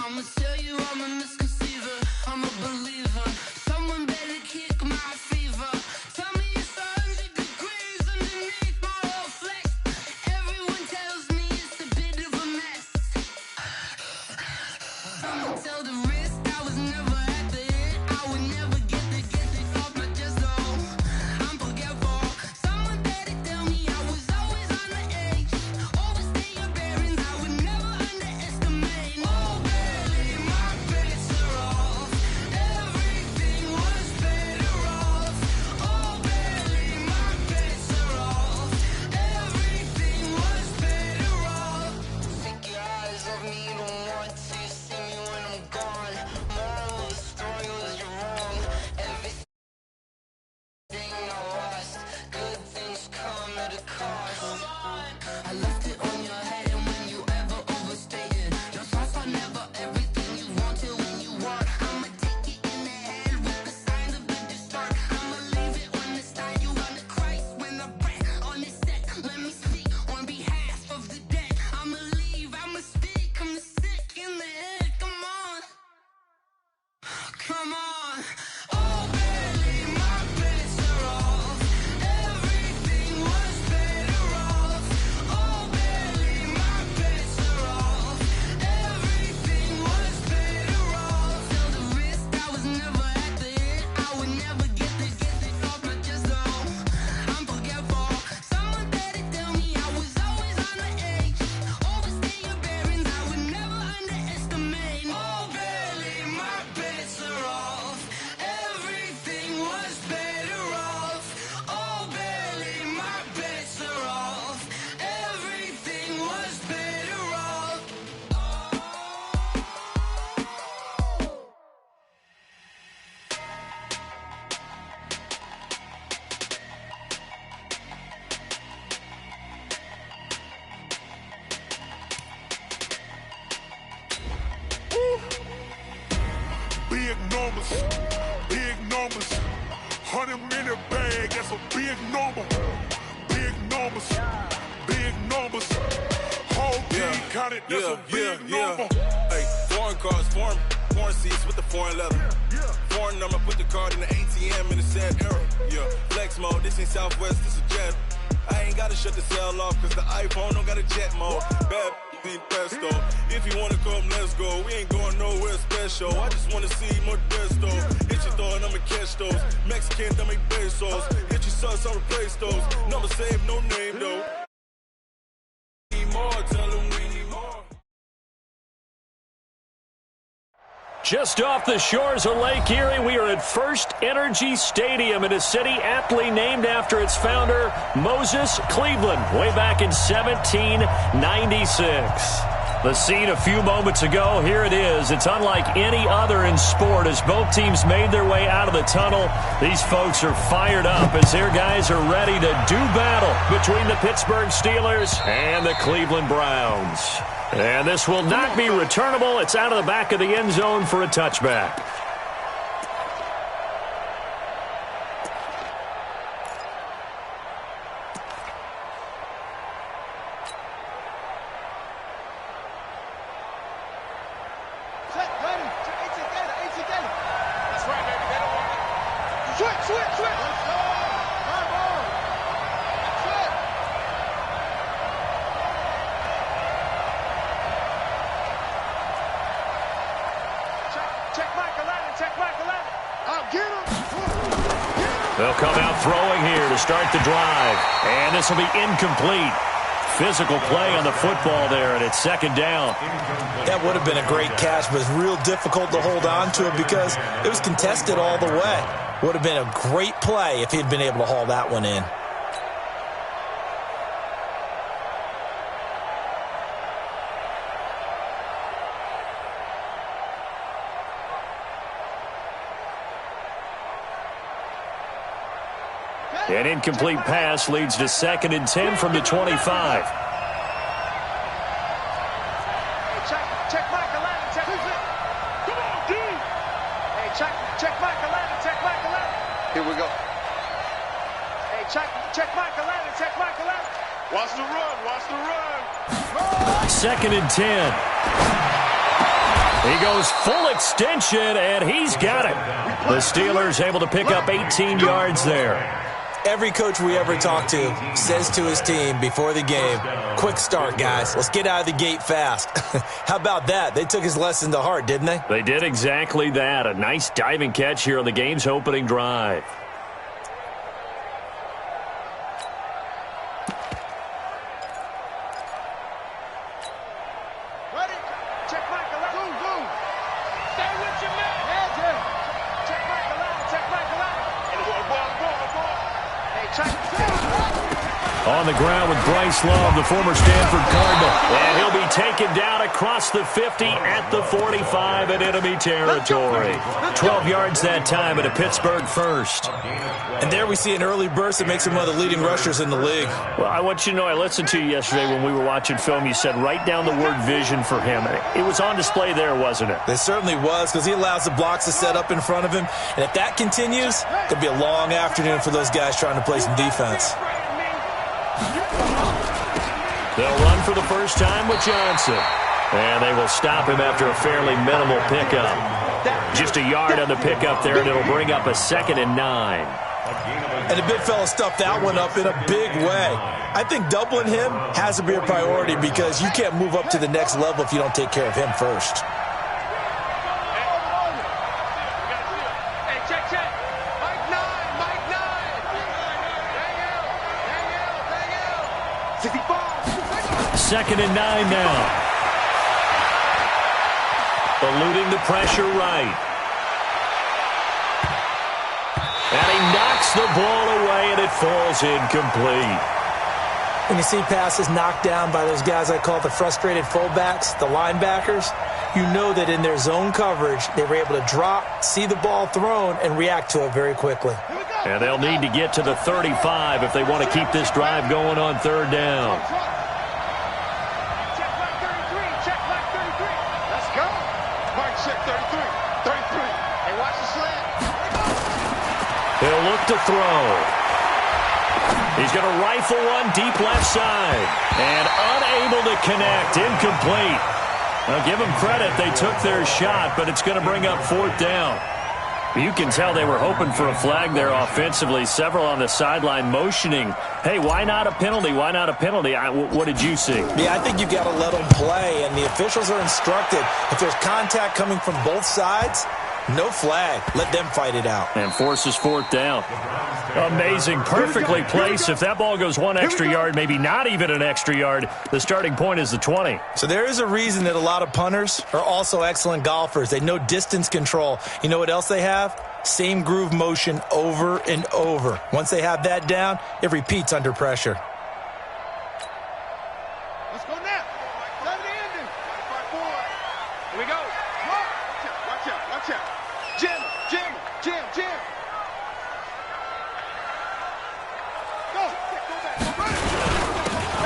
I'ma tell you I'm a misconceiver, I'm a believer. Someone better kick my fever. Tell me it's 100 degrees underneath my whole flesh. Everyone tells me it's a bit of a mess. I'ma tell the wrist I was never at the end. I would never get this off my chest though. I'm forgetful. Someone better tell me I was always on the edge. Overstay your bearings, I would never underestimate. Oh barely, my bets are off. Everything was better off. Oh barely, my bets are off. Everything was better off. Take your eyes off me, don't want to see me when I'm gone. Moral of the story was you're wrong. Everything I lost, good things come at a cost. I left it on your head, and when you ever overstay it, your thoughts are never everything you want till when you want. I'ma take it in the head with the signs of the distort. I'ma leave it on the side, you on the Christ when the breath on this set. Let me speak on behalf of the dead. I'ma leave, I'ma speak, I'm sick in the head. Come on, come on. Oh barely, my bets are off. Everything was better off. Oh barely, my bets are off. Everything was better off. Tell the wrist I was never at the end. I would never get this off my chest though. I'm forgetful. Someone better tell me I was always on the edge. Overstay your bearings, I would never underestimate. Oh barely, my bets are off. Everything was better off. Oh barely, my bets are off. Everything was better off. Big numbers, big numbers. 100-minute bag, that's a big number. Big numbers, big numbers. Whole team counted, that's a big number. Hey, foreign cars, foreign seats with the foreign leather. Foreign number, put the card in the ATM in the sad era. Yeah, flex mode, this ain't Southwest, this a jet. I ain't gotta shut the cell off, cause the iPhone don't got a jet mode. Bad need pesto. If you wanna come, let's go. We ain't going nowhere special. I just wanna see Modesto. Hit your thought, I'ma catch those. Mexican, I make pesos. Hit your sus, I'll replace those. Number saved, no name though. Need more, tell them we need more. Just off the shores of Lake Erie, we are at First Energy Stadium in a city aptly named after its founder, Moses Cleveland, way back in 1796. The scene a few moments ago, here it is. It's unlike any other in sport as both teams made their way out of the tunnel. These folks are fired up as their guys are ready to do battle between the Pittsburgh Steelers and the Cleveland Browns. And this will not be returnable. It's out of the back of the end zone for a touchback. They'll come out throwing here to start the drive. And this will be incomplete. Physical play on the football there, and it's second down. That would have been a great catch, but it's real difficult to hold on to it because it was contested all the way. Would have been a great play if he'd been able to haul that one in. An incomplete pass leads to 2nd and 10 from the 25. Check Michael Allen. Come on, D. Hey, check Michael Allen. Check Michael Allen. Here we go. Hey, check Michael Allen. Check Michael Allen. Watch the run, watch the run. 2nd and 10. He goes full extension, and he's got it. The Steelers able to pick up 18 yards there. Every coach we ever talk to says to his team before the game, quick start, guys. Let's get out of the gate fast. How about that? They took his lesson to heart, didn't they? They did exactly that. A nice diving catch here on the game's opening drive. On the ground with Bryce Love, the former Stanford Cardinal. And he'll be taken down across the 50 at the 45 in enemy territory. 12 yards that time at a Pittsburgh first. And there we see an early burst that makes him one of the leading rushers in the league. Well, I want you to know, I listened to you yesterday when we were watching film. You said write down the word vision for him. It was on display there, wasn't it? It certainly was, because he allows the blocks to set up in front of him. And if that continues, it could be a long afternoon for those guys trying to play some defense. They'll run for the first time with Johnson. And they will stop him after a fairly minimal pickup. Just a yard on the pickup there, and it'll bring up a 2nd and 9. And the big fella stuffed that one up in a big way. I think doubling him has to be a priority because you can't move up to the next level if you don't take care of him first. Second and 9 now. Eluding the pressure right. And he knocks the ball away, and it falls incomplete. When you see passes knocked down by those guys I call the frustrated fullbacks, the linebackers, you know that in their zone coverage, they were able to drop, see the ball thrown, and react to it very quickly. And they'll need to get to the 35 if they want to keep this drive going on 3rd down. He'll look to throw. He's going to rifle one deep left side. And unable to connect. Incomplete. Now, give them credit. They took their shot, but it's going to bring up 4th down. You can tell they were hoping for a flag there offensively. Several on the sideline motioning. Hey, why not a penalty? Why not a penalty? What did you see? Yeah, I think you've got to let them play, and the officials are instructed. If there's contact coming from both sides, no flag. Let them fight it out. And forces 4th down. Amazing. Perfectly placed. If that ball goes one extra yard, maybe not even an extra yard, the starting point is the 20. So there is a reason that a lot of punters are also excellent golfers. They know distance control. You know what else they have? Same groove motion over and over. Once they have that down, it repeats under pressure. Let's go now. Let it end. Here we go. Watch out. Watch out. Jim.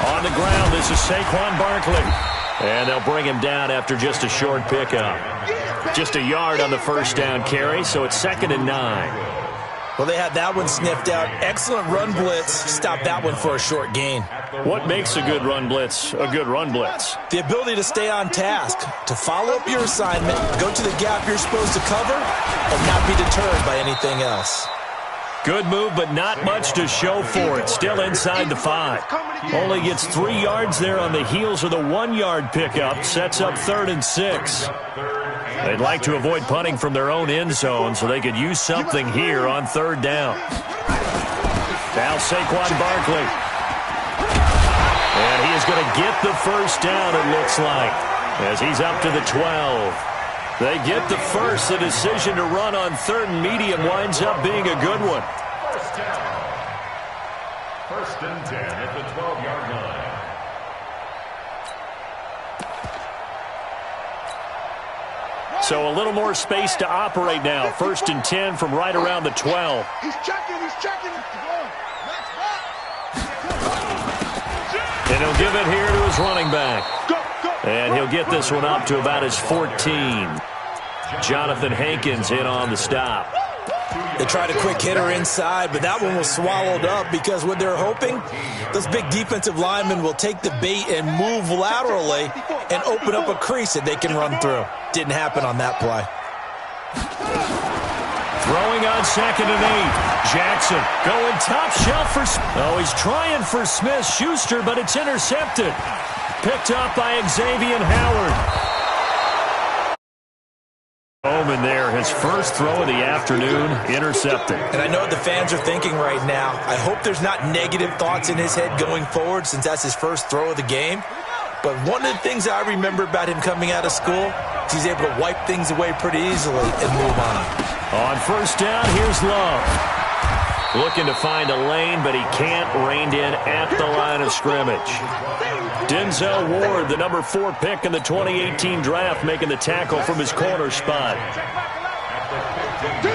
On the ground, this is Saquon Barkley. And they'll bring him down after just a short pickup. Just a yard on the first down carry, so it's 2nd and 9. Well, they had that one sniffed out. Excellent run blitz. Stop that one for a short gain. What makes a good run blitz a good run blitz? The ability to stay on task, to follow up your assignment, go to the gap you're supposed to cover, and not be deterred by anything else. Good move, but not much to show for it. Still inside the 5. Only gets 3 yards there on the heels of the 1-yard pickup. Sets up 3rd and 6. They'd like to avoid punting from their own end zone so they could use something here on 3rd down. Now Saquon Barkley. And he is going to get the first down, it looks like, as he's up to the 12. They get the first. The decision to run on 3rd and medium winds up being a good one. First down. 1st and 10 at the 12-yard line. So a little more space to operate now. 1st and 10 from right around the 12. He's checking. And he'll give it here to his running back. And he'll get this one up to about his 14. Jonathan Hankins in on the stop. They tried a quick hitter inside, but that one was swallowed up because what they're hoping, those big defensive linemen will take the bait and move laterally and open up a crease that they can run through. Didn't happen on that play. Throwing on 2nd and 8. Jackson going top shelf for... Oh, he's trying for Smith-Schuster, but it's intercepted. Picked up by Xavier Howard. Bowman there, his first throw of the afternoon, intercepted. And I know what the fans are thinking right now. I hope there's not negative thoughts in his head going forward since that's his first throw of the game. But one of the things I remember about him coming out of school is he's able to wipe things away pretty easily and move on. On 1st down, here's Love. Looking to find a lane, but he can't, reined in at the line of scrimmage. Denzel Ward, the number 4 pick in the 2018 draft, making the tackle from his corner spot. Check three.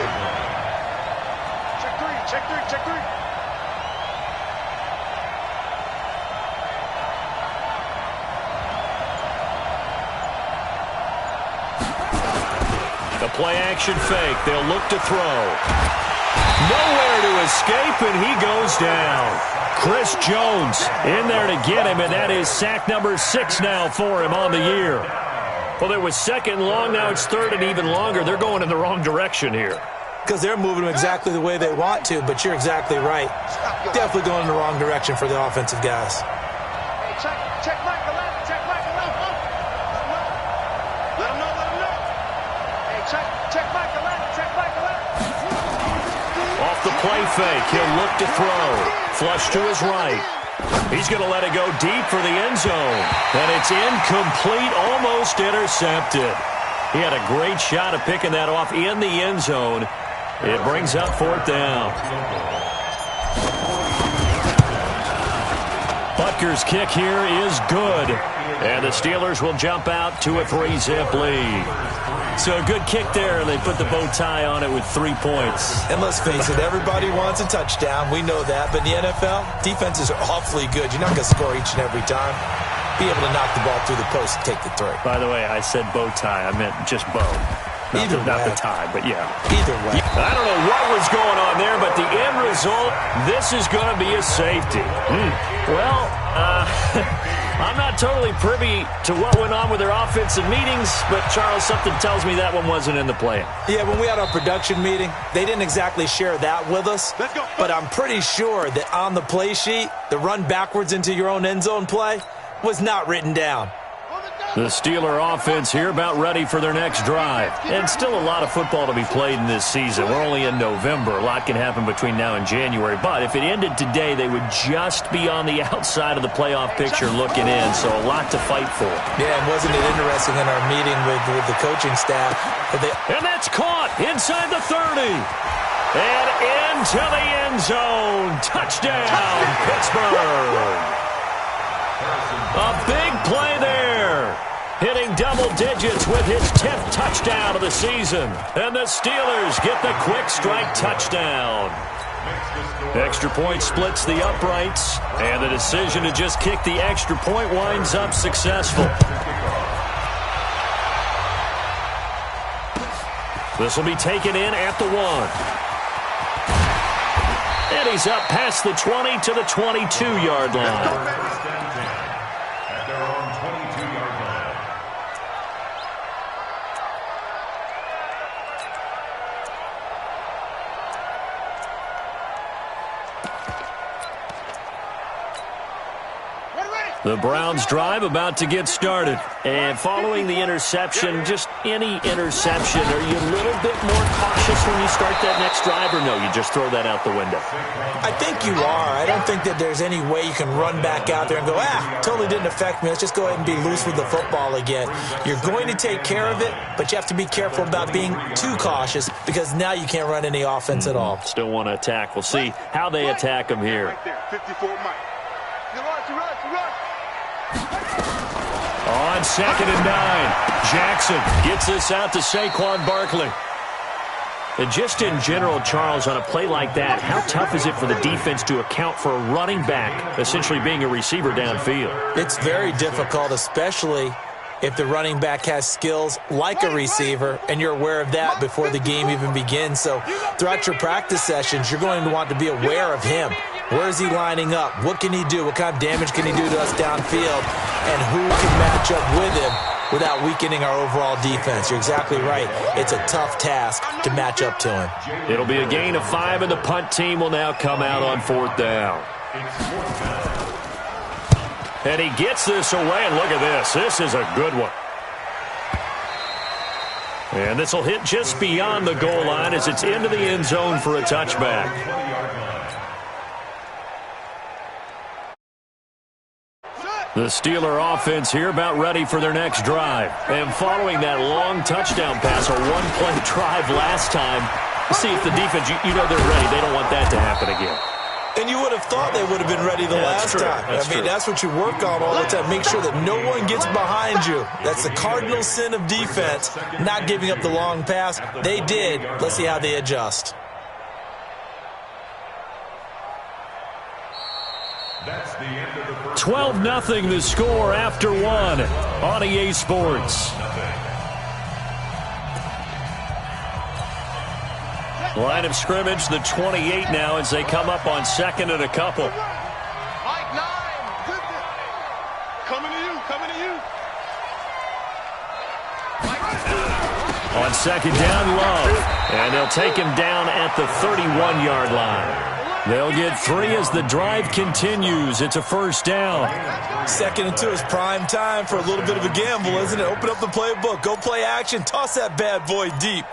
The play-action fake. They'll look to throw. Nowhere to escape, and he goes down. Chris Jones in there to get him, and that is sack number 6 now for him on the year. Well, it was 2nd and long. Now it's 3rd and even longer. They're going in the wrong direction here. Because they're moving them exactly the way they want to, but you're exactly right. Definitely going in the wrong direction for the offensive guys. Hey, check Michael Allen. Check Michael Allen. Let him know. Hey, check Michael Allen. Check Michael Allen. Off the play fake, he'll look to throw. Flush to his right. He's going to let it go deep for the end zone. And it's incomplete, almost intercepted. He had a great shot at picking that off in the end zone. It brings up 4th down. Butker's kick here is good. And the Steelers will jump out to a 3-zip lead. So a good kick there. They put the bow tie on it with 3 points. And let's face it, everybody wants a touchdown. We know that. But in the NFL, defenses are awfully good. You're not going to score each and every time. Be able to knock the ball through the post and take the 3. By the way, I said bow tie. I meant just bow. Not the tie, but yeah. Either way. I don't know what was going on there, but the end result, this is going to be a safety. Well, I'm not totally privy to what went on with their offensive meetings, but, Charles, something tells me that one wasn't in the plan. Yeah, when we had our production meeting, they didn't exactly share that with us. But I'm pretty sure that on the play sheet, the run backwards into your own end zone play was not written down. The Steeler offense here about ready for their next drive. And still a lot of football to be played in this season. We're only in November. A lot can happen between now and January. But if it ended today, they would just be on the outside of the playoff picture looking in. So a lot to fight for. Yeah, and wasn't it interesting in our meeting with the coaching staff? And that's caught inside the 30. And into the end zone. Touchdown, Pittsburgh. A big play there. Hitting double digits with his 10th touchdown of the season. And the Steelers get the quick strike touchdown. Extra point splits the uprights. And the decision to just kick the extra point winds up successful. This will be taken in at the 1. And he's up past the 20 to the 22-yard line. The Browns drive about to get started. And following the interception, just any interception, are you a little bit more cautious when you start that next drive, or no, you just throw that out the window? I think you are. I don't think that there's any way you can run back out there and go, totally didn't affect me. Let's just go ahead and be loose with the football again. You're going to take care of it, but you have to be careful about being too cautious because now you can't run any offense at all. Still want to attack. We'll see how they attack them here. Right there, 54 Mike. Run. On 2nd and 9, Jackson gets this out to Saquon Barkley. And just in general, Charles, on a play like that, how tough is it for the defense to account for a running back essentially being a receiver downfield? It's very difficult, especially if the running back has skills like a receiver, and you're aware of that before the game even begins. So throughout your practice sessions, you're going to want to be aware of him. Where is he lining up? What can he do? What kind of damage can he do to us downfield? And who can match up with him without weakening our overall defense? You're exactly right. It's a tough task to match up to him. It'll be a gain of 5, and the punt team will now come out on 4th down. And he gets this away, and look at this. This is a good one. And this will hit just beyond the goal line as it's into the end zone for a touchback. The Steeler offense here about ready for their next drive. And following that long touchdown pass, a one-play drive last time, see if the defense, you know they're ready. They don't want that to happen again. And you would have thought they would have been ready the last time. That's what you work on all the time. Make sure that no one gets behind you. That's the cardinal sin of defense, not giving up the long pass. They did. Let's see how they adjust. That's the end of the first 12-0 the score after 1 on EA Sports. Line of scrimmage, the 28 now as they come up on 2nd and a couple. Mike 9. Coming to you. Coming to you. On 2nd down, Love. And they'll take him down at the 31-yard line. They'll get 3 as the drive continues. It's a 1st down. 2nd and 2 is prime time for a little bit of a gamble, isn't it? Open up the playbook. Go play action. Toss that bad boy deep.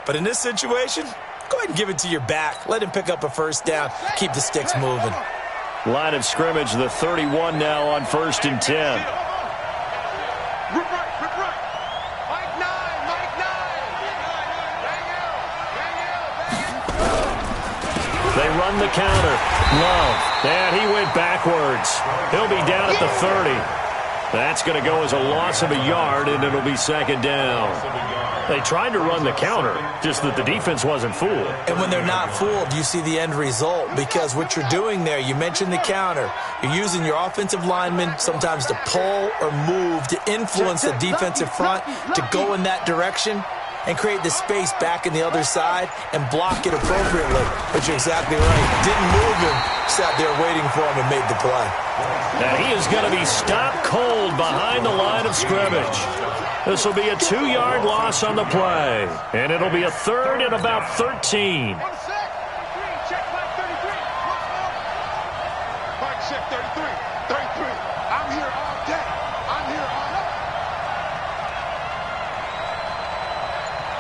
But in this situation, go ahead and give it to your back. Let him pick up a 1st down. Keep the sticks moving. Line of scrimmage, the 31 now on 1st and 10. Rip right. Mike 9. They run the counter. Love. And he went backwards. He'll be down at the 30. That's going to go as a loss of a yard, and it'll be 2nd down. They tried to run the counter, just that the defense wasn't fooled. And when they're not fooled, you see the end result, because what you're doing there, you mentioned the counter. You're using your offensive linemen sometimes to pull or move to influence the defensive front to go in that direction and create the space back in the other side and block it appropriately. But you're exactly right. Didn't move him, sat there waiting for him and made the play. And he is going to be stopped cold behind the line of scrimmage. This will be a 2-yard loss on the play. And it'll be a 3rd and about 13. Check Mike 33. Mike check 33. 33. I'm here all day. I'm here all day.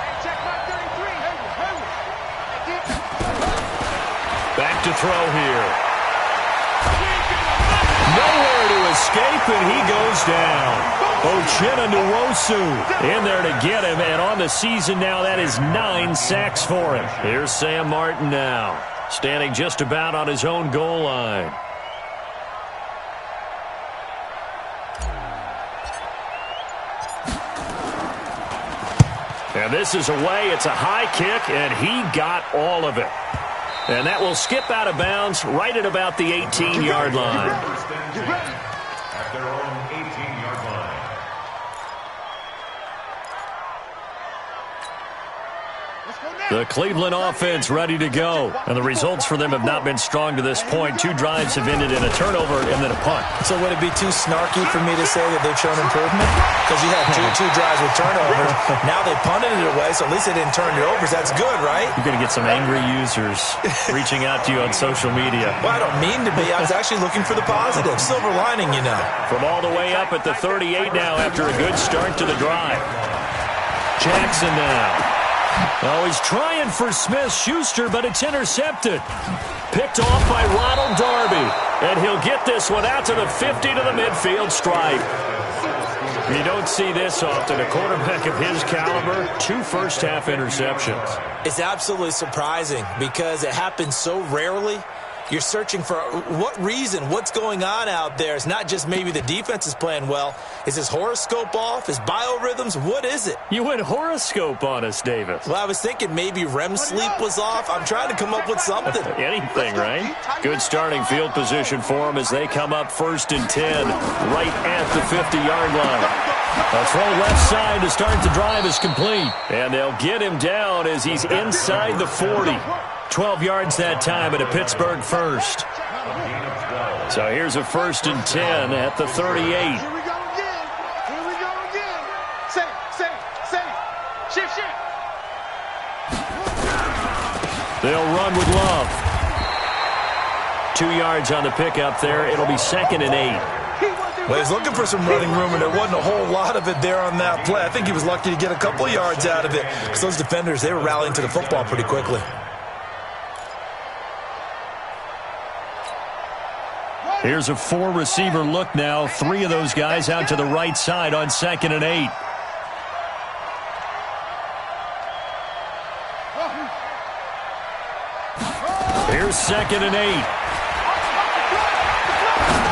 Hey, check Mike 33. Back to throw here. Nowhere to escape, and he goes down. Uchenna Nwosu in there to get him, and on the season now, that is 9 sacks for him. Here's Sam Martin now, standing just about on his own goal line. And this is away. It's a high kick, and he got all of it. And that will skip out of bounds right at about the 18-yard line. at their own 18-yard line. The Cleveland offense ready to go. And the results for them have not been strong to this point. 2 drives have ended in a turnover and then a punt. So would it be too snarky for me to say that they've shown improvement? Because you had two drives with turnovers. Now they punted it away, so at least they didn't turn it over. That's good, right? You're going to get some angry users reaching out to you on social media. Well, I don't mean to be. I was actually looking for the positive. Silver lining, you know. From all the way up at the 38 now after a good start to the drive. Jackson now. Oh, he's trying for Smith-Schuster, but it's intercepted. Picked off by Ronald Darby. And he'll get this one out to the 50 to the midfield stripe. You don't see this often. A quarterback of his caliber, 2 first-half interceptions. It's absolutely surprising because it happens so rarely. You're searching for what reason, what's going on out there. It's not just maybe the defense is playing well. Is his horoscope off? His biorhythms? What is it? You went horoscope on us, Davis. Well, I was thinking maybe REM sleep was off. I'm trying to come up with something. Anything, right? Good starting field position for them as they come up 1st and 10 right at the 50-yard line. A throw left side to start the drive is complete. And they'll get him down as he's inside the 40. 12 yards that time at a Pittsburgh first. So here's a 1st and 10 at the 38. Here we go again. Here we go again. Say. Shift. They'll run with Love. 2 yards on the pickup there. It'll be 2nd and 8. Well, he's looking for some running room, and there wasn't a whole lot of it there on that play. I think he was lucky to get a couple yards out of it because those defenders, they were rallying to the football pretty quickly. Here's a 4-receiver look now. 3 of those guys out to the right side on 2nd and 8. Here's 2nd and 8.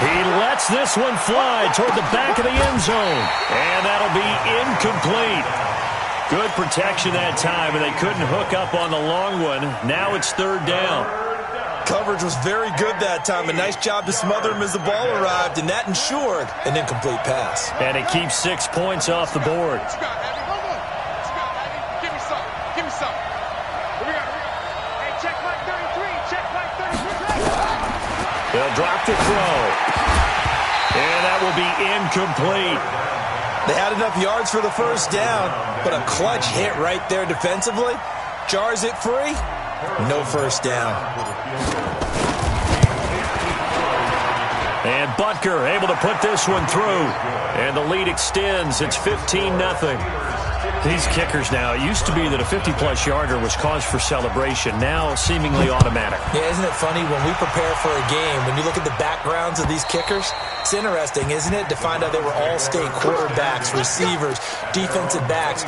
He lets this one fly toward the back of the end zone. And that'll be incomplete. Good protection that time, and they couldn't hook up on the long one. Now it's 3rd down. Coverage was very good that time. A nice job to smother him as the ball arrived, and that ensured an incomplete pass. And it keeps 6 points off the board. Give me some. Here we go. Hey, check Mike 33. They'll drop the throw. And that will be incomplete. They had enough yards for the 1st down, but a clutch hit right there defensively. Jars it free. No 1st down. And Butker able to put this one through. And the lead extends. It's 15-0. These kickers now, it used to be that a 50-plus yarder was cause for celebration. Now seemingly automatic. Yeah, isn't it funny when we prepare for a game, when you look at the backgrounds of these kickers, it's interesting, isn't it, to find out they were all-state quarterbacks, receivers, defensive backs,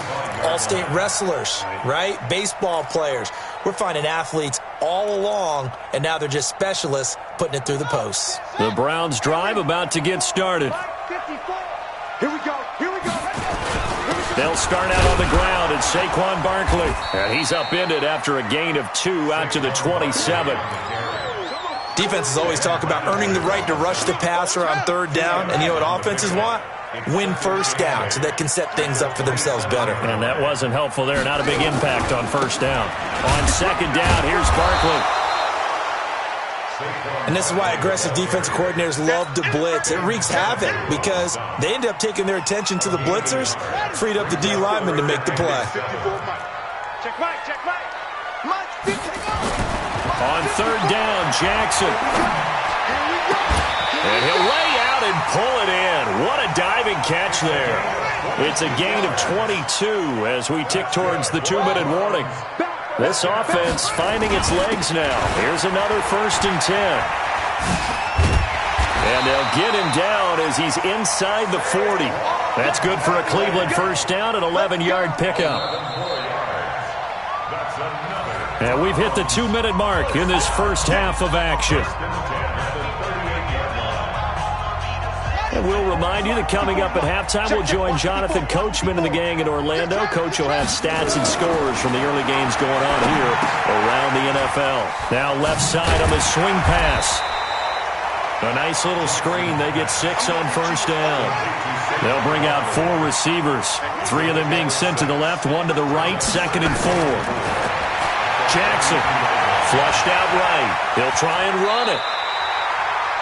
all-state wrestlers, right? Baseball players. We're finding athletes all along, and now they're just specialists putting it through the posts. The Browns drive about to get started. 54. Here we go. They'll start out on the ground. It's Saquon Barkley. And he's upended after a gain of 2 out to the 27. Defenses always talk about earning the right to rush the passer on 3rd down. And you know what offenses want? Win 1st down so they can set things up for themselves better. And that wasn't helpful there. Not a big impact on 1st down. On 2nd down, here's Barkley. And this is why aggressive defensive coordinators love to blitz. It wreaks havoc because they end up taking their attention to the blitzers, freed up the D lineman to make the play. Check Mike. On 3rd down, Jackson. And he'll lay out and pull it in. What a diving catch there. It's a gain of 22 as we tick towards the 2-minute warning. This offense finding its legs now. Here's another 1st and 10. And they'll get him down as he's inside the 40. That's good for a Cleveland 1st down, an 11-yard pickup. And we've hit the 2-minute mark in this first half of action. And we'll remind you that coming up at halftime, we'll join Jonathan Coachman and the gang in Orlando. Coach will have stats and scores from the early games going on here around the NFL. Now left side on the swing pass. A nice little screen. They get 6 on 1st down. They'll bring out 4 receivers. 3 of them being sent to the left, 1 to the right, 2nd and 4. Jackson flushed out right. He'll try and run it.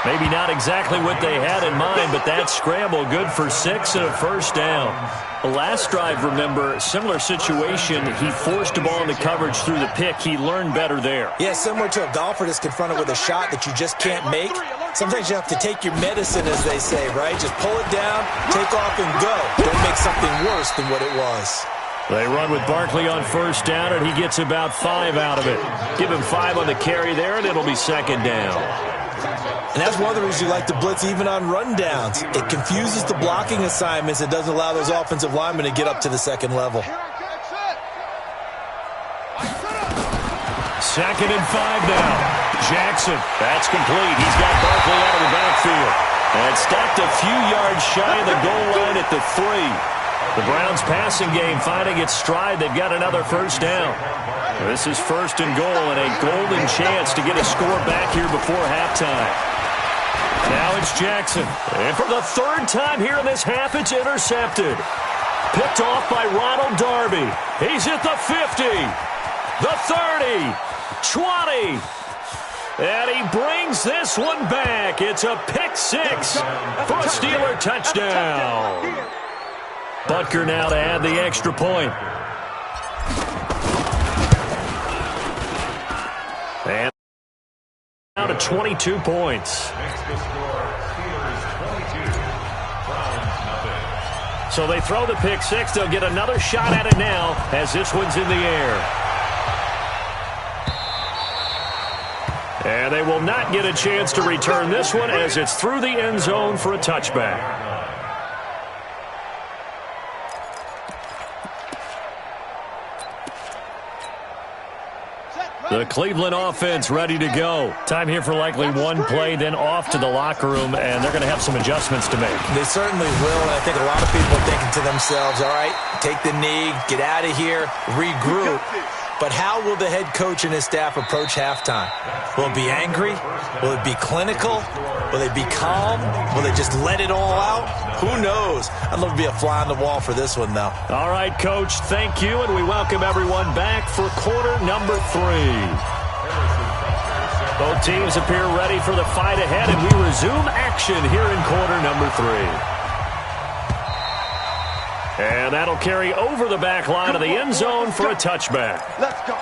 Maybe not exactly what they had in mind, but that scramble good for 6 and a 1st down. The last drive, remember, similar situation. He forced the ball into coverage through the pick. He learned better there. Yeah, similar to a golfer that's confronted with a shot that you just can't make. Sometimes you have to take your medicine, as they say, right? Just pull it down, take off, and go. Don't make something worse than what it was. They run with Barkley on 1st down, and he gets about 5 out of it. Give him 5 on the carry there, and it'll be 2nd down. And that's one of the reasons you like to blitz even on rundowns. It confuses the blocking assignments. It doesn't allow those offensive linemen to get up to the 2nd level. 2nd and 5 now. Jackson, that's complete. He's got Barkley out of the backfield. And stopped a few yards shy of the goal line at the 3. The Browns passing game finding its stride. They've got another 1st down. This is 1st and goal and a golden chance to get a score back here before halftime. Now it's Jackson. And for the third time here in this half, it's intercepted. Picked off by Ronald Darby. He's at the 50, the 30, 20. And he brings this one back. It's a pick six for a Steeler touchdown. Butker now to add the extra point. And now to 22 points. So they throw the pick six. They'll get another shot at it now as this one's in the air. And they will not get a chance to return this one as it's through the end zone for a touchback. The Cleveland offense ready to go. Time here for likely one play, then off to the locker room, and they're going to have some adjustments to make. They certainly will, and I think a lot of people are thinking to themselves, all right, take the knee, get out of here, regroup. But how will the head coach and his staff approach halftime? Will it be angry? Will it be clinical? Will they be calm? Will they just let it all out? Who knows? I'd love to be a fly on the wall for this one, though. All right, Coach, thank you, and we welcome everyone back for quarter number 3. Both teams appear ready for the fight ahead, and we resume action here in quarter number 3. And that'll carry over the back line of the end zone for a touchback. Let's go.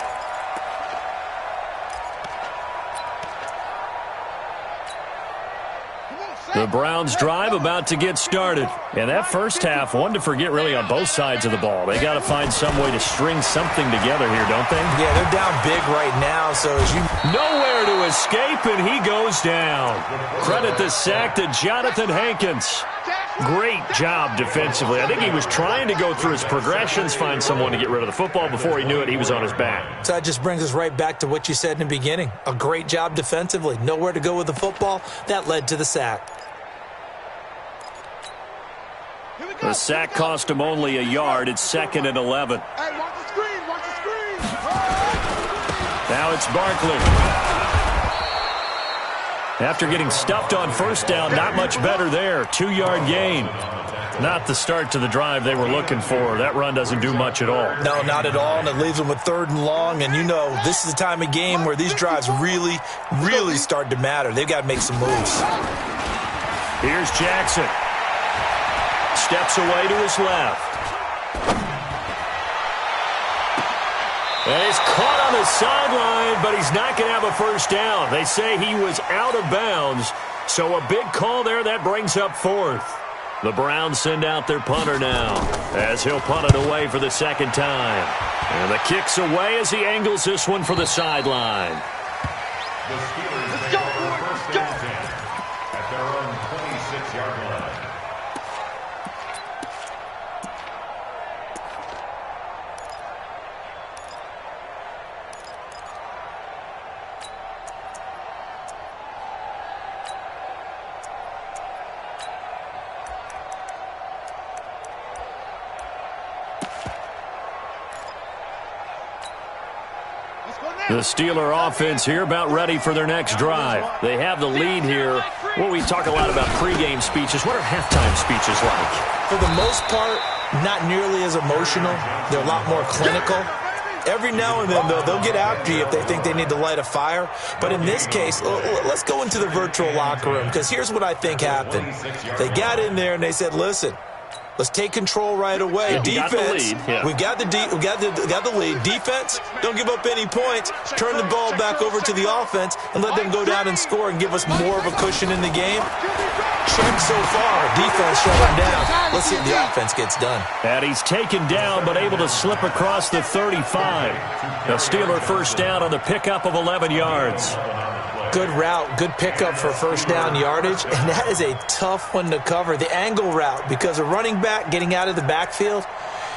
The Browns drive about to get started. And that first half, one to forget really on both sides of the ball. They got to find some way to string something together here, don't they? Yeah, they're down big right now, so as you... Nowhere to escape, and he goes down. Credit the sack to Jonathan Hankins. Great job defensively. I think he was trying to go through his progressions, find someone to get rid of the football. Before he knew it, he was on his back. So that just brings us right back to what you said in the beginning. A great job defensively. Nowhere to go with the football. That led to the sack. The sack cost him only a yard. It's 2nd and 11. Hey, watch the screen, watch the screen. Now it's Barkley. After getting stuffed on first down, not much better there. 2-yard gain. Not the start to the drive they were looking for. That run doesn't do much at all. No, not at all, and it leaves them with 3rd and long. And you know, this is the time of game where these drives really, really start to matter. They've got to make some moves. Here's Jackson. Steps away to his left. And he's caught on the sideline, but he's not going to have a first down. They say he was out of bounds, so a big call there. That brings up 4th. The Browns send out their punter now as he'll punt it away for the 2nd time. And the kick's away as he angles this one for the sideline. The Steelers take over first and 10 at their own 26-yard line. The Steeler offense here about ready for their next drive. They have the lead here. Well, we talk a lot about pregame speeches. What are halftime speeches like? For the most part, not nearly as emotional. They're a lot more clinical. Every now and then, though, they'll get after you if they think they need to light a fire. But in this case, let's go into the virtual locker room, because here's what I think happened. They got in there and they said, listen, let's take control right away. Yeah, Defense, we got the lead. Defense, don't give up any points. Turn the ball back over to the offense and let them go down and score and give us more of a cushion in the game. Check so far. Defense shut him down. Let's see if the offense gets done. And he's taken down, but able to slip across the 35. The Steeler first down on the pickup of 11 yards. Good route, good pickup for first down yardage, and that is a tough one to cover. The angle route, because a running back getting out of the backfield,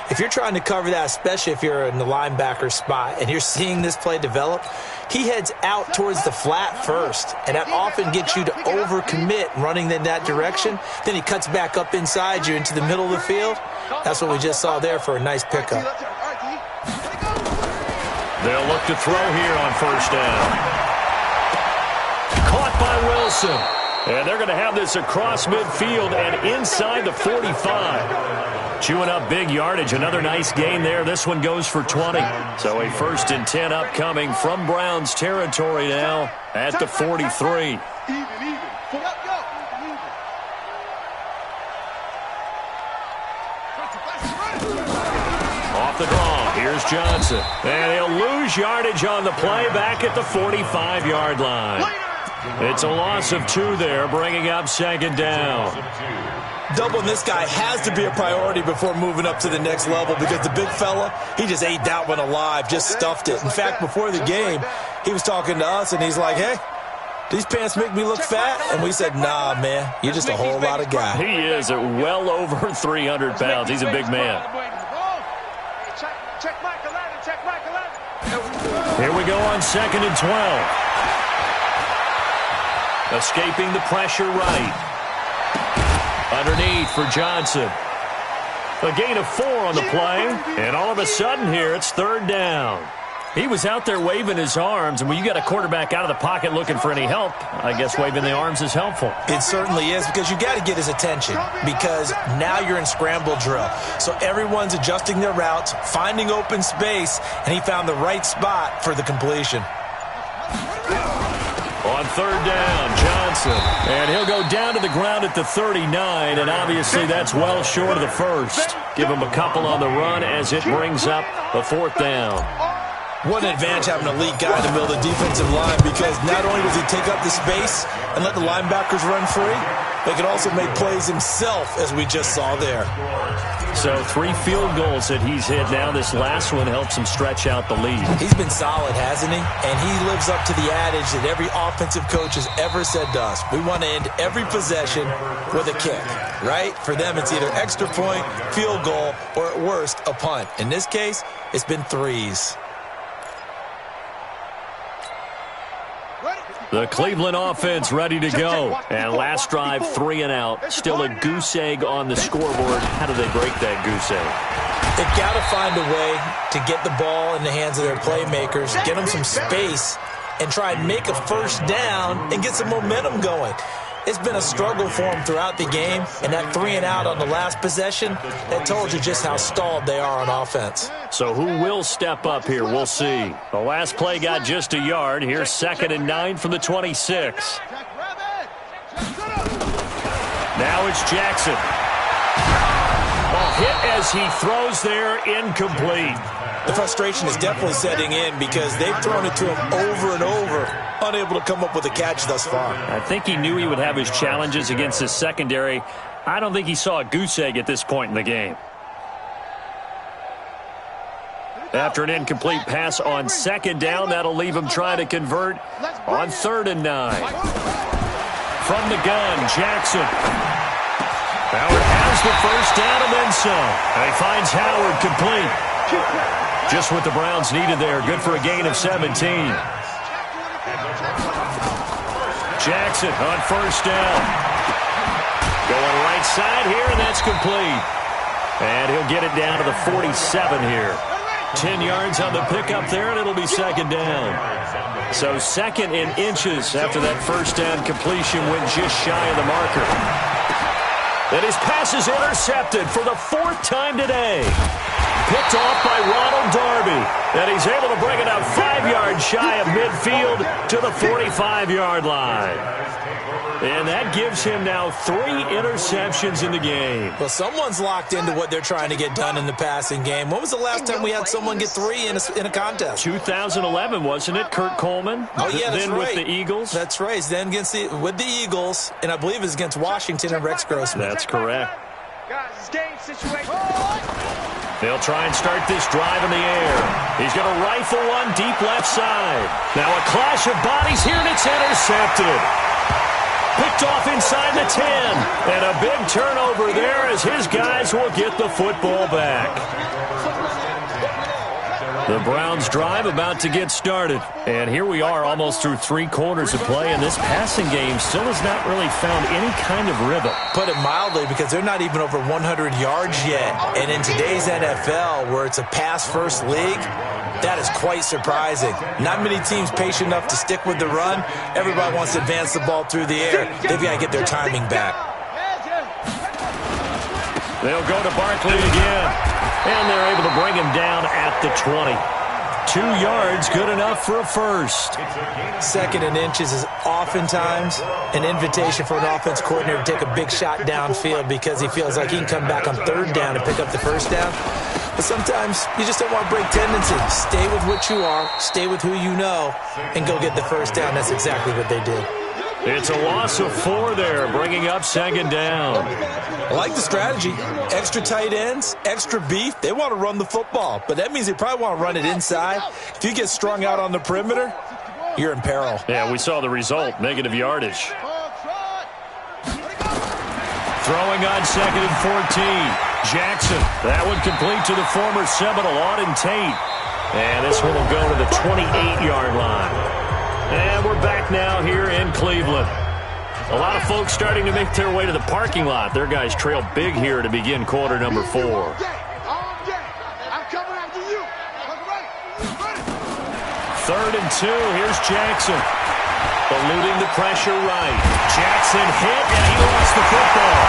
if you're trying to cover that, especially if you're in the linebacker spot and you're seeing this play develop, he heads out towards the flat first, and that often gets you to overcommit running in that direction. Then he cuts back up inside you into the middle of the field. That's what we just saw there for a nice pickup. They'll look to throw here on first down. Caught by Wilson. And they're going to have this across midfield and inside the 45. Chewing up big yardage. Another nice gain there. This one goes for 20. So a 1st and 10 upcoming from Browns territory now at the 43. Off the draw, here's Johnson. And he'll lose yardage on the play back at the 45-yard line. It's a loss of 2 there, bringing up 2nd down. Doubling this guy has to be a priority before moving up to the next level because the big fella, he just ate that one alive, just stuffed it. In fact, before the game, he was talking to us, and he's like, hey, these pants make me look fat? And we said, nah, man, you're just a whole lot of guy. He is at well over 300 pounds. He's a big man. Here we go on 2nd and 12. Escaping the pressure right. Underneath for Johnson. A gain of 4 on the play. And all of a sudden here, it's 3rd down. He was out there waving his arms, and when you got a quarterback out of the pocket looking for any help, I guess waving the arms is helpful. It certainly is, because you got to get his attention, because now you're in scramble drill. So everyone's adjusting their routes, finding open space, and he found the right spot for the completion. On 3rd down, Johnson. And he'll go down to the ground at the 39, and obviously that's well short of the 1st. Give him a couple on the run as it brings up the 4th down. What an advantage having an elite guy in the middle of the defensive line, because not only does he take up the space and let the linebackers run free, but he can also make plays himself, as we just saw there. So 3 field goals that he's hit now. This last one helps him stretch out the lead. He's been solid, hasn't he? And he lives up to the adage that every offensive coach has ever said to us. We want to end every possession with a kick, right? For them, it's either extra point, field goal, or at worst, a punt. In this case, it's been 3s. The Cleveland offense ready to go. And last drive, 3 and out. Still a goose egg on the scoreboard. How do they break that goose egg? They've got to find a way to get the ball in the hands of their playmakers, get them some space, and try and make a 1st down and get some momentum going. It's been a struggle for them throughout the game, and that 3 and out on the last possession, that told you just how stalled they are on offense. So who will step up here? We'll see. The last play got just a yard. Here's 2nd and 9 from the 26. Now it's Jackson. A hit as he throws there, incomplete. The frustration is definitely setting in because they've thrown it to him over and over, unable to come up with a catch thus far. I think he knew he would have his challenges against his secondary. I don't think he saw a goose egg at this point in the game. After an incomplete pass on 2nd down, that'll leave him trying to convert on 3rd and 9. From the gun, Jackson. Howard has the 1st down and then some. And he finds Howard complete. Just what the Browns needed there. Good for a gain of 17. Jackson on 1st down. Going right side here, and that's complete. And he'll get it down to the 47 here. 10 yards on the pickup there, and it'll be 2nd down. So 2nd in inches after that 1st down completion went just shy of the marker. And his pass is intercepted for the 4th time today. Picked off by Ronald Darby. And he's able to bring it up 5 yards shy of midfield to the 45-yard line. And that gives him now 3 interceptions in the game. Well, someone's locked into what they're trying to get done in the passing game. When was the last time we had someone get 3 in a contest? 2011, wasn't it? Kurt Coleman? Oh, yeah, that's then right. With the Eagles? That's right. Then with the Eagles, and I believe it's against Washington and Rex Grossman. That's correct. Guys, it's game situation. They'll try and start this drive in the air. He's going to rifle one deep left side. Now a clash of bodies here, and it's intercepted. Picked off inside the 10. And a big turnover there as his guys will get the football back. The Browns drive about to get started. And here we are almost through 3 quarters of play, and this passing game still has not really found any kind of rhythm. Put it mildly, because they're not even over 100 yards yet. And in today's NFL, where it's a pass-first league, that is quite surprising. Not many teams patient enough to stick with the run. Everybody wants to advance the ball through the air. They've got to get their timing back. They'll go to Barkley again. And they're able to bring him down at the 20. 2 yards, good enough for a first. 2nd and inches is oftentimes an invitation for an offense coordinator to take a big shot downfield because he feels like he can come back on 3rd down and pick up the first down. But sometimes you just don't want to break tendency. Stay with what you are, stay with who you know, and go get the first down. That's exactly what they did. It's a loss of 4 there, bringing up 2nd down. I like the strategy. Extra tight ends, extra beef. They want to run the football, but that means they probably want to run it inside. If you get strung out on the perimeter, you're in peril. Yeah, we saw the result, negative yardage. Throwing on 2nd and 14. Jackson, that one complete to the former Seminole, Auden Tate. And this one will go to the 28-yard line. And we're back now here in Cleveland. A lot of folks starting to make their way to the parking lot. Their guys trail big here to begin quarter number 4. I'm coming after you. 3rd and 2. Here's Jackson. Eluding the pressure right. Jackson hit, and he lost the football.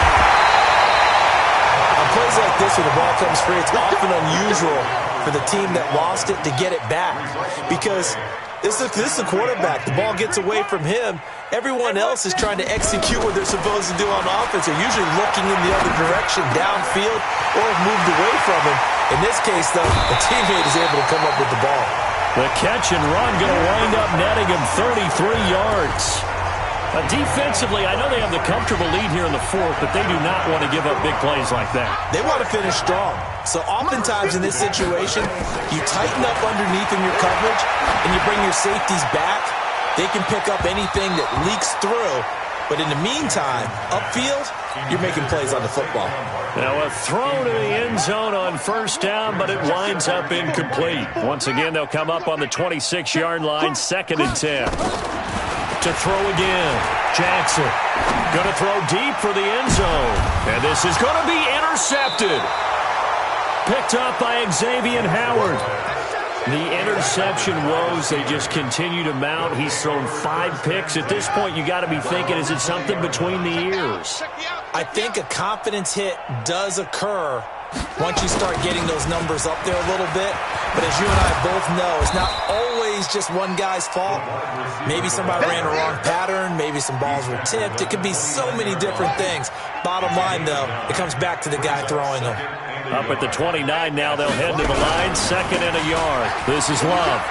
On plays like this where the ball comes free, it's often unusual for the team that lost it to get it back. Because this is the quarterback. The ball gets away from him. Everyone else is trying to execute what they're supposed to do on offense. They're usually looking in the other direction, downfield, or have moved away from him. In this case, though, the teammate is able to come up with the ball. The catch and run going to wind up netting him 33 yards. Defensively, I know they have the comfortable lead here in the 4th, but they do not want to give up big plays like that. They want to finish strong. So oftentimes in this situation, you tighten up underneath in your coverage, and you bring your safeties back. They can pick up anything that leaks through. But in the meantime, upfield, you're making plays on the football. Now a throw to the end zone on 1st down, but it winds up incomplete. Once again, they'll come up on the 26-yard line, 2nd and 10. To throw again. Jackson going to throw deep for the end zone. And this is going to be intercepted. Picked up by Xavier Howard. The interception woes, they just continue to mount. He's thrown 5 picks. At this point, you got to be thinking, is it something between the ears? I think a confidence hit does occur once you start getting those numbers up there a little bit. But as you and I both know, it's not always just one guy's fault. Maybe somebody ran a wrong pattern. Maybe some balls were tipped. It could be so many different things. Bottom line, though, it comes back to the guy throwing them. Up at the 29 now, they'll head to the line. 2nd and a yard. This is Love.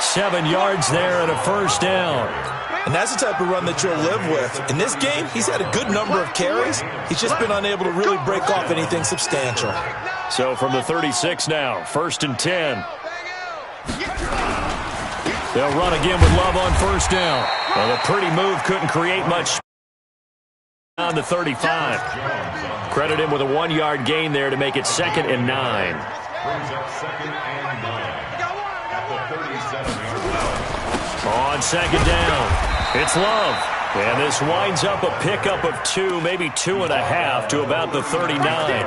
7 yards there and a first down. And that's the type of run that you'll live with. In this game, he's had a good number of carries. He's just been unable to really break off anything substantial. So from the 36 now, 1st and 10. They'll run again with Love on 1st down. Well, a pretty move couldn't create much on the 35. Credit him with a 1-yard gain there to make it 2nd and 9. Brings up 2nd and 9 at the 37-yard line. On 2nd down, it's Love. And this winds up a pickup of 2, maybe 2.5 to about the 39.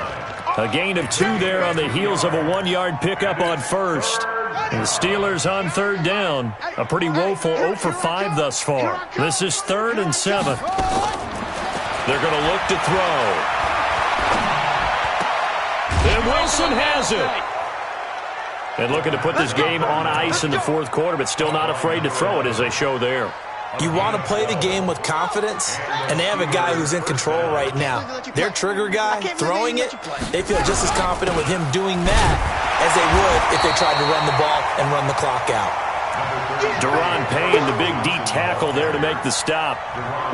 A gain of 2 there on the heels of a 1-yard pickup on 1st. And the Steelers on 3rd down. A pretty woeful 0 for 5 thus far. This is 3rd and 7. They're going to look to throw. And Wilson has it. And looking to put this game on ice in the 4th quarter, but still not afraid to throw it as they show there. You want to play the game with confidence, and they have a guy who's in control right now. Their trigger guy, throwing it, they feel just as confident with him doing that as they would if they tried to run the ball and run the clock out. Deron Payne, the big D tackle there to make the stop.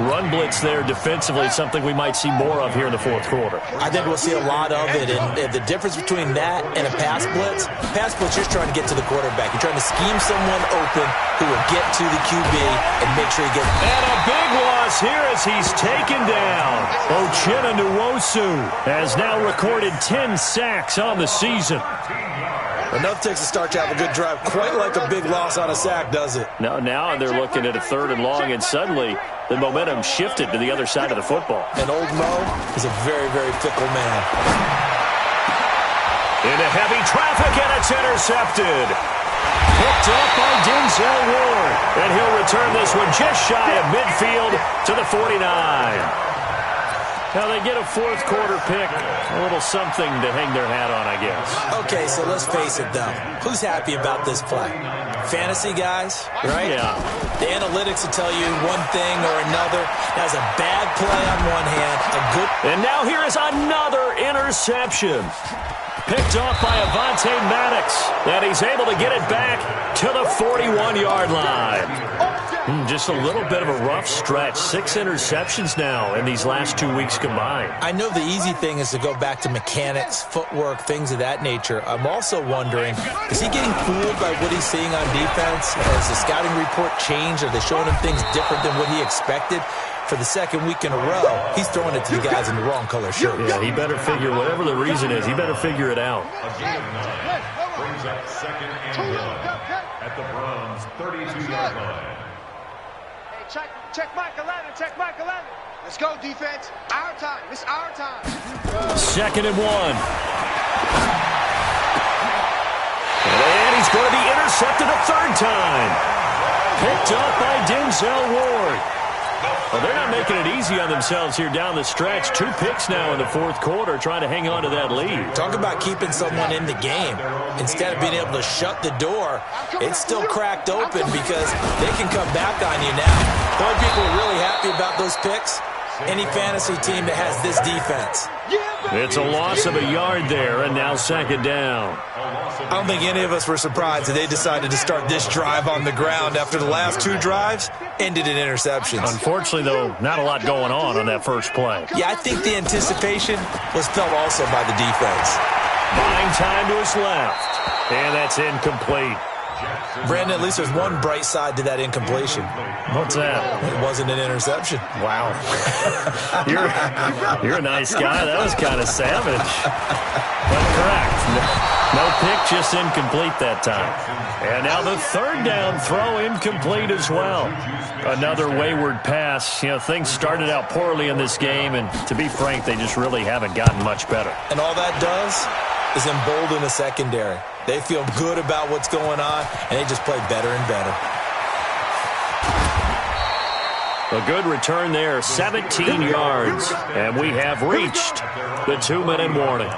Run blitz there defensively, something we might see more of here in the fourth quarter. I think we'll see a lot of it, and the difference between that and a pass blitz, you're just trying to get to the quarterback. You're trying to scheme someone open who will get to the QB and make sure he gets... And a big loss here as he's taken down. Uchenna Nwosu has now recorded 10 sacks on the season. Enough takes a start to have a good drive. Quite like a big loss on a sack, does it? Now they're looking at a 3rd and long, and suddenly the momentum shifted to the other side of the football. And old Mo is a very, very fickle man. Into heavy traffic, and it's intercepted. Picked up by Denzel Ward. And he'll return this one just shy of midfield to the 49. Now, they get a fourth quarter pick, a little something to hang their hat on, I guess. Okay, so let's face it, though. Who's happy about this play? Fantasy guys, right? Yeah. The analytics will tell you one thing or another. That's a bad play on one hand, a good... And now here is another interception. Picked off by Avonte Maddox. And he's able to get it back to the 41-yard line. Just a little bit of a rough stretch. 6 interceptions now in these last 2 weeks combined. I know the easy thing is to go back to mechanics, footwork, things of that nature. I'm also wondering, is he getting fooled by what he's seeing on defense? Has the scouting report changed? Are they showing him things different than what he expected? For the second week in a row, he's throwing it to the guys in the wrong color shirt. Yeah, he better figure, whatever the reason is, he better figure it out. A gain of 9 brings up 2nd and 1 at the Browns' 32-yard line. Check Michael Allen, check Michael Allen. Let's go, defense. Our time. It's our time. 2nd and 1. And he's going to be intercepted a 3rd time. Picked up by Denzel Ward. Well, they're not making it easy on themselves here down the stretch. 2 picks now in the fourth quarter, trying to hang on to that lead. Talk about keeping someone in the game. Instead of being able to shut the door, it's still cracked open because they can come back on you now. The only people are really happy about those picks, any fantasy team that has this defense. It's a loss of a yard there, and now 2nd down. I don't think any of us were surprised that they decided to start this drive on the ground after the last 2 drives ended in interceptions. Unfortunately, though, not a lot going on that first play. Yeah, I think the anticipation was felt also by the defense. Buying time to his left, and that's incomplete. Brandon, at least there's one bright side to that incompletion. What's that? It wasn't an interception. Wow. You're a nice guy. That was kind of savage. But correct. No pick, just incomplete that time. And now the 3rd down throw incomplete as well. Another wayward pass. You know, things started out poorly in this game, and to be frank, they just really haven't gotten much better. And all that does is embolden the secondary. They feel good about what's going on, and they just play better and better. A good return there, 17 yards. And we have reached the 2-minute warning.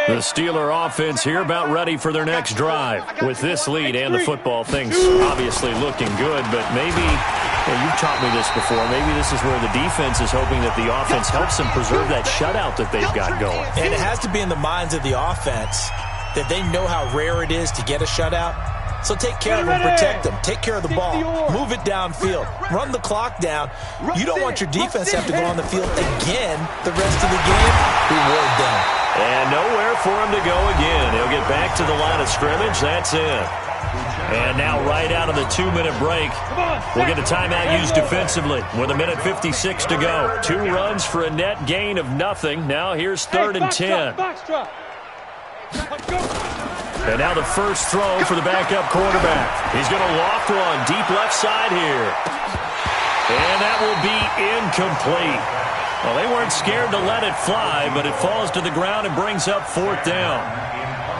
The Steeler offense here about ready for their next drive. With this lead and the football, things obviously looking good, but maybe, you've taught me this before, maybe this is where the defense is hoping that the offense helps them preserve that shutout that they've got going. And it has to be in the minds of the offense that they know how rare it is to get a shutout. So take care of them, protect them, take care of the ball, move it downfield, run the clock down. You don't want your defense to have to go on the field again the rest of the game. Reward them. And nowhere for him to go again. He'll get back to the line of scrimmage. That's it. And now right out of the 2-minute break, we'll get a timeout used defensively with 1:56 to go. 2 runs for a net gain of nothing. Now here's 3rd and 10. And now the first throw for the backup quarterback. He's going to loft one deep left side here. And that will be incomplete. Well, they weren't scared to let it fly, but it falls to the ground and brings up 4th down.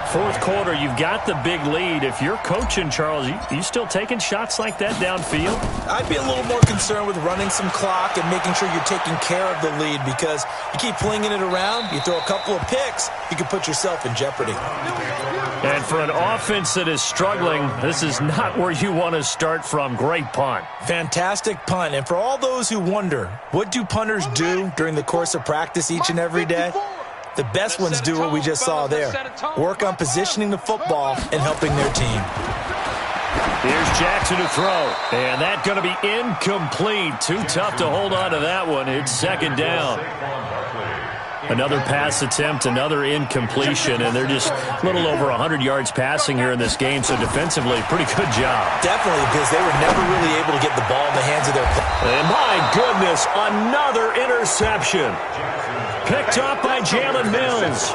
Fourth quarter, you've got the big lead. If you're coaching, Charles, you still taking shots like that downfield? I'd be a little more concerned with running some clock and making sure you're taking care of the lead, because you keep flinging it around, you throw a couple of picks, you can put yourself in jeopardy. And for an offense that is struggling, this is not where you want to start from. Great punt. Fantastic punt. And for all those who wonder, what do punters do during the course of practice each and every day? The best ones do what we just saw there. Work on positioning the football and helping their team. Here's Jackson to throw. And that's going to be incomplete. Too tough to hold on to that one. It's second down. Another pass attempt, another incompletion, and they're just a little over 100 yards passing here in this game, so defensively, pretty good job. Definitely, because they were never really able to get the ball in the hands of their players. And my goodness, another interception. Picked up by Jalen Mills.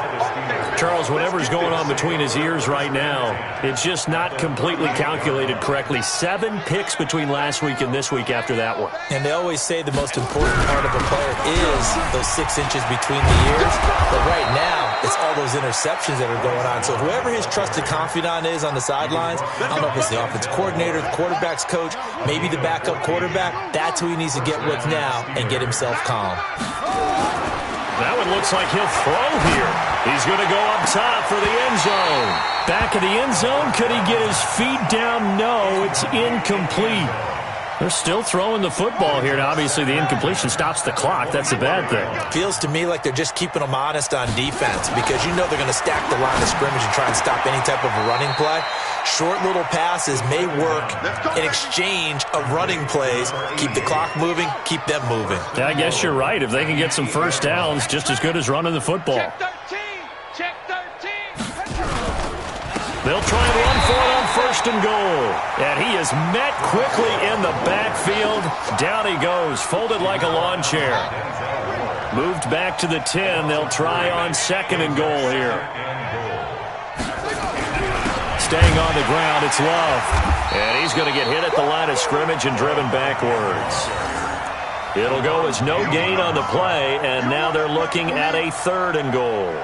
Charles, whatever's going on between his ears right now, it's just not completely calculated correctly. 7 picks between last week and this week after that one. And they always say the most important part of a player is those 6 inches between the ears. But right now, it's all those interceptions that are going on. So whoever his trusted confidant is on the sidelines, I don't know if it's the offense coordinator, the quarterback's coach, maybe the backup quarterback, that's who he needs to get with now and get himself calm. That one looks like he'll throw here. He's going to go up top for the end zone. Back of the end zone. Could he get his feet down? No, it's incomplete. They're still throwing the football here. Now, obviously, the incompletion stops the clock. That's a bad thing. Feels to me like they're just keeping them honest on defense because you know they're going to stack the line of scrimmage and try and stop any type of a running play. Short little passes may work in exchange of running plays. Keep the clock moving, keep them moving. Yeah, I guess you're right. If they can get some first downs, just as good as running the football. Check 13. Check 13. They'll try and run for it on first and goal. And he is met quickly in the backfield. Down he goes, folded like a lawn chair. Moved back to the 10. They'll try on second and goal here. Staying on the ground, it's Love. And he's going to get hit at the line of scrimmage and driven backwards. It'll go as no gain on the play, and now they're looking at a third and goal.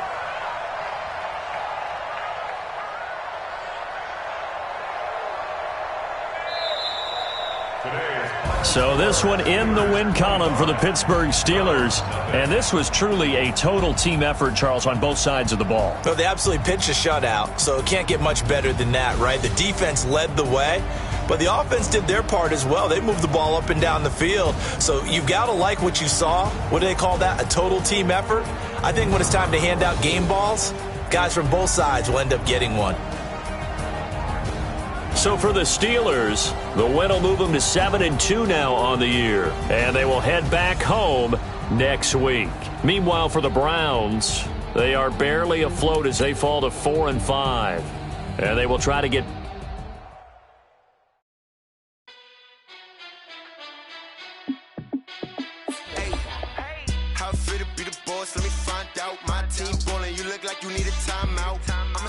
So this one in the win column for the Pittsburgh Steelers. And this was truly a total team effort, Charles, on both sides of the ball. So they absolutely pitched a shutout, so it can't get much better than that, right? The defense led the way, but the offense did their part as well. They moved the ball up and down the field. So you've got to like what you saw. What do they call that? A total team effort? I think when it's time to hand out game balls, guys from both sides will end up getting one. So for the Steelers, the win will move them to 7-2 now on the year. And they will head back home next week. Meanwhile, for the Browns, they are barely afloat as they fall to 4-5. And they will try to get... How fit to be the boss? Let me find out. My team ballin', you look like you need a timeout. I'ma